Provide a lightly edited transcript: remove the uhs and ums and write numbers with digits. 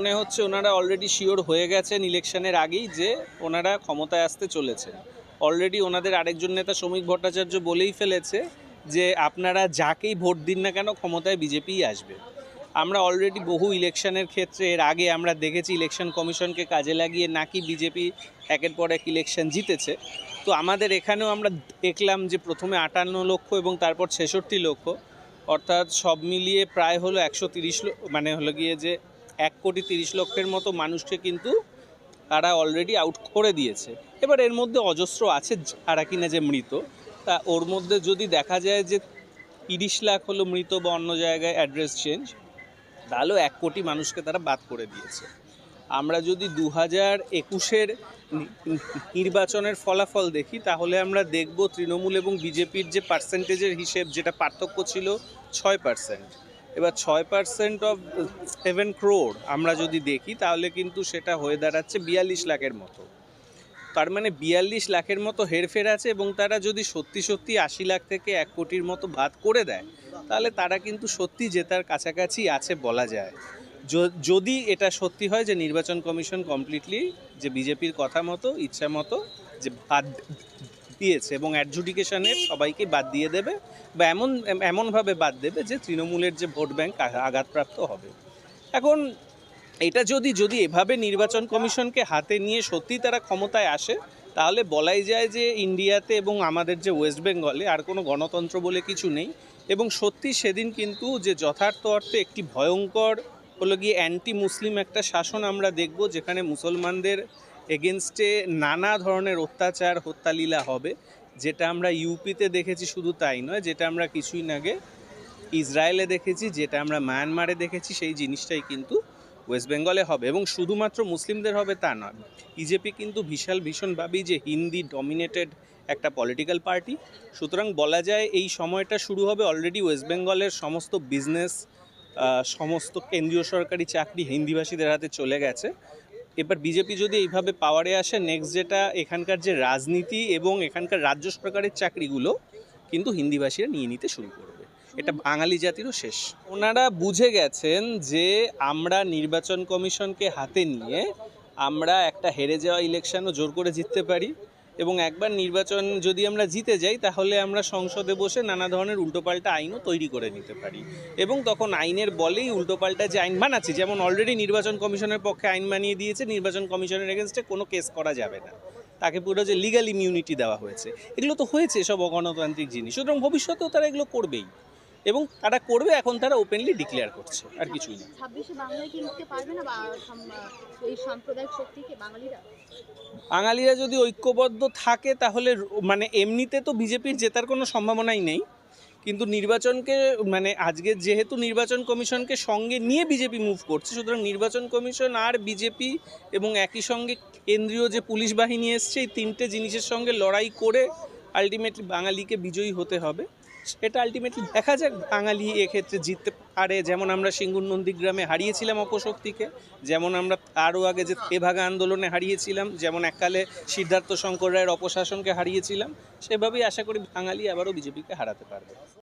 মনে হচ্ছে ওনারা অলরেডি শিওর হয়ে গেছেন ইলেকশনের আগেই যে ওনারা ক্ষমতায় আসতে চলেছেন। অলরেডি ওনাদের আরেকজন নেতা শ্রমিক ভট্টাচার্য বলেই ফেলেছে যে আপনারা যাকেই ভোট দিন না কেন ক্ষমতায় বিজেপিই আসবে। আমরা অলরেডি বহু ইলেকশনের ক্ষেত্রে এর আগে আমরা দেখেছি ইলেকশন কমিশনকে কাজে লাগিয়ে নাকি বিজেপি একের পর এক ইলেকশন জিতেছে। তো আমাদের এখানেও আমরা দেখলাম যে প্রথমে 58 লক্ষ এবং তারপর 66 লক্ষ, অর্থাৎ সব মিলিয়ে প্রায় হলো 130 মানে হলো গিয়ে যে 1,30,00,000 মতো মানুষকে কিন্তু তারা অলরেডি আউট করে দিয়েছে। এবার এর মধ্যে অজস্র আছে যারা কিনা যে মৃত, তা ওর মধ্যে যদি দেখা যায় যে 30 লাখ হলো মৃত বা অন্য জায়গায় অ্যাড্রেস চেঞ্জ, তাহলেও 1 কোটি মানুষকে তারা বাদ করে দিয়েছে। আমরা যদি 2021-এর নির্বাচনের ফলাফল দেখি তাহলে আমরা দেখব তৃণমূল এবং বিজেপির যে পার্সেন্টেজের হিসেব, যেটা পার্থক্য ছিল 6%, এবার 6% অফ 7 crore আমরা যদি দেখি তাহলে কিন্তু সেটা হয়ে দাঁড়াচ্ছে 42 লাখের মতো। তার মানে 42 লাখের মতো হেরফের আছে, এবং তারা যদি সত্যি সত্যি 80 লাখ থেকে 1 কোটির মতো বাদ করে দেয় তাহলে তারা কিন্তু সত্যি জেতার কাছাকাছি আছে বলা যায়। যদি এটা সত্যি হয় যে নির্বাচন কমিশন কমপ্লিটলি যে বিজেপির কথা মতো ইচ্ছা মতো যে বাদ দিয়েছে এবং অ্যাডজুডিকেশনের সবাইকে বাদ দিয়ে দেবে, বা এমনভাবে বাদ দেবে যে তৃণমূলের যে ভোট ব্যাংক আঘাতপ্রাপ্ত হবে। এখন এটা যদি এভাবে নির্বাচন কমিশনকে হাতে নিয়ে সত্যি তারা ক্ষমতায় আসে তাহলে বলাই যায় যে ইন্ডিয়াতে এবং আমাদের যে ওয়েস্ট বেঙ্গলে আর কোনো গণতন্ত্র বলে কিছু নেই, এবং সত্যি সেদিন কিন্তু যে যথার্থ অর্থে একটি ভয়ঙ্কর হলো গিয়ে অ্যান্টি মুসলিম একটা শাসন আমরা দেখব, যেখানে মুসলমানদের এগেনস্টে নানা ধরনের অত্যাচার হত্যালীলা হবে, যেটা আমরা ইউপিতে দেখেছি। শুধু তাই নয়, যেটা আমরা কিছুদিন আগে ইসরায়েলে দেখেছি, যেটা আমরা মায়ানমারে দেখেছি, সেই জিনিসটাই কিন্তু ওয়েস্ট বেঙ্গলে হবে। এবং শুধুমাত্র মুসলিমদের হবে তা নয়, বিজেপি কিন্তু ভীষণভাবেই যে হিন্দি ডমিনেটেড একটা পলিটিক্যাল পার্টি, সুতরাং বলা যায় এই সময়টা শুরু হবে অলরেডি ওয়েস্ট বেঙ্গলের সমস্ত বিজনেস, সমস্ত কেন্দ্রীয় সরকারি চাকরি হিন্দিভাষীদের হাতে চলে গেছে। এবার বিজেপি যদি এইভাবে পাওয়ারে আসে, নেক্সট যেটা এখানকার যে রাজনীতি এবং এখানকার রাজ্য সরকারের চাকরিগুলো কিন্তু হিন্দিভাষীরা নিয়ে নিতে শুরু করবে। এটা বাঙালি জাতিরও শেষ। ওনারা বুঝে গেছেন যে আমরা নির্বাচন কমিশনকে হাতে নিয়ে আমরা একটা হেরে যাওয়া ইলেকশনও জোর করে জিততে পারি, এবং একবার নির্বাচন যদি আমরা জিতে যাই তাহলে আমরা সংসদে বসে নানা ধরনের উল্টোপাল্টা আইনও তৈরি করে নিতে পারি, এবং তখন আইনের বলেই উল্টোপাল্টা যে আইন বানাচ্ছি, যেমন অলরেডি নির্বাচন কমিশনের পক্ষে আইন বানিয়ে দিয়েছে নির্বাচন কমিশনের এগেনস্টে কোনো কেস করা যাবে না, তাকে পুরো যে লিগ্যাল ইমিউনিটি দেওয়া হয়েছে। এগুলো তো হয়েছে সব অগণতান্ত্রিক জিনিস, সুতরাং ভবিষ্যতেও তারা এগুলো করবেই, এবং তারা করবে। এখন তারা ওপেনলি ডিক্লেয়ার করছে, আর কিছুই না। 26-এ বাংলায় কি লিখতে পারবে না বা এই সাম্প্রদায়িক শক্তিকে বাঙালিরা যদি ঐক্যবদ্ধ থাকে তাহলে মানে এমনিতে তো বিজেপির জেতার কোনো সম্ভাবনাই নেই, কিন্তু নির্বাচনকে মানে আজকে যেহেতু নির্বাচন কমিশনকে সঙ্গে নিয়ে বিজেপি মুভ করছে, সুতরাং নির্বাচন কমিশন আর বিজেপি এবং একই সঙ্গে কেন্দ্রীয় যে পুলিশ বাহিনী এসছে, এই তিনটে জিনিসের সঙ্গে লড়াই করে আলটিমেটলি বাঙালিকে বিজয়ী হতে হবে। সেটা আলটিমেটলি দেখা যাক বাঙালি এক্ষেত্রে জিততে পারে। যেমন আমরা সিঙ্গুর নন্দীগ্রামে হারিয়েছিলাম অপশক্তিকে, যেমন আমরা আরও আগে যে তেভাগা আন্দোলনে হারিয়েছিলাম, যেমন এককালে সিদ্ধার্থ শঙ্কর রায়ের অপশাসনকে হারিয়েছিলাম, সেভাবেই আশা করি বাঙালি আবারও বিজেপিকে হারাতে পারবে।